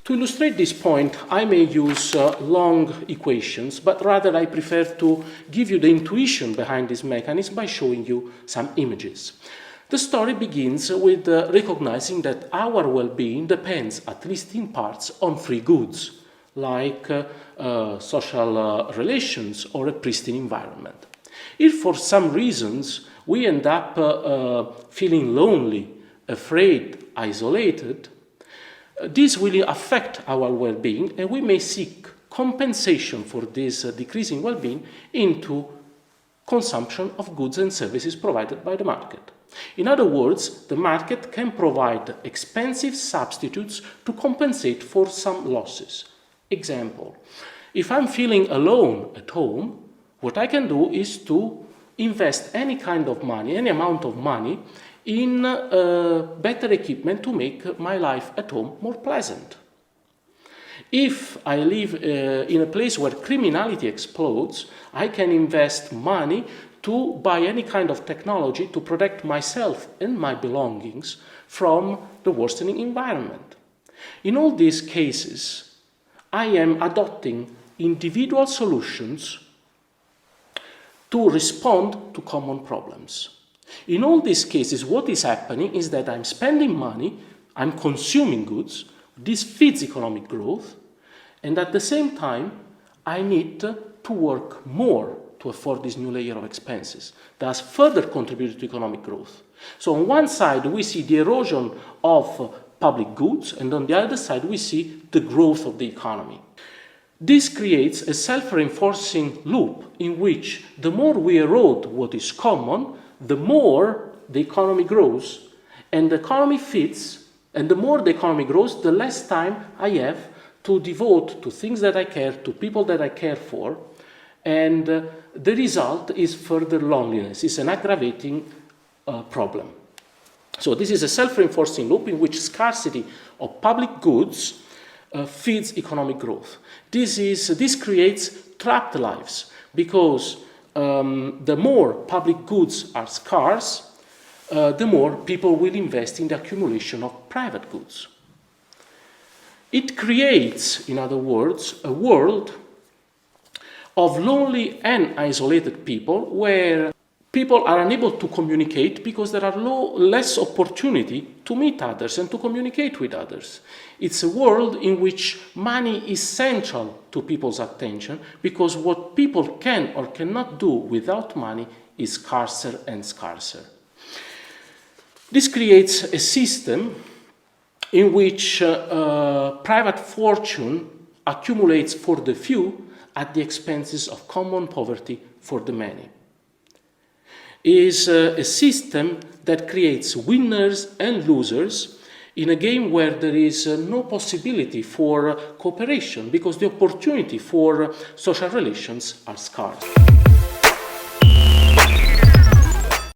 To illustrate this point, I may use long equations, but rather I prefer to give you the intuition behind this mechanism by showing you some images. The story begins with recognizing that our well-being depends, at least in parts, on free goods, like social relations or a pristine environment. If for some reasons we end up feeling lonely, afraid, isolated, this will affect our well-being, and we may seek compensation for this decreasing well-being into consumption of goods and services provided by the market. In other words, the market can provide expensive substitutes to compensate for some losses. Example, if I'm feeling alone at home, what I can do is to invest any kind of money, any amount of money, in better equipment to make my life at home more pleasant. If I live in a place where criminality explodes, I can invest money to buy any kind of technology to protect myself and my belongings from the worsening environment. In all these cases, I am adopting individual solutions to respond to common problems. In all these cases, what is happening is that I'm spending money, I'm consuming goods, this feeds economic growth, and at the same time, I need to work more to afford this new layer of expenses, thus further contributing to economic growth. So on one side, we see the erosion of public goods, and on the other side, we see the growth of the economy. This creates a self-reinforcing loop in which the more we erode what is common, the more the economy grows, and the economy fits, and the more the economy grows, the less time I have to devote to things that I care, to people that I care for, and the result is further loneliness. It's an aggravating problem. So this is a self-reinforcing loop in which scarcity of public goods feeds economic growth. This creates trapped lives, because the more public goods are scarce, the more people will invest in the accumulation of private goods. It creates, in other words, a world of lonely and isolated people where people are unable to communicate because there are less opportunity to meet others and to communicate with others. It's a world in which money is central to people's attention, because what people can or cannot do without money is scarcer and scarcer. This creates a system in which private fortune accumulates for the few at the expenses of common poverty for the many. It is a system that creates winners and losers in a game where there is no possibility for cooperation, because the opportunity for social relations are scarce.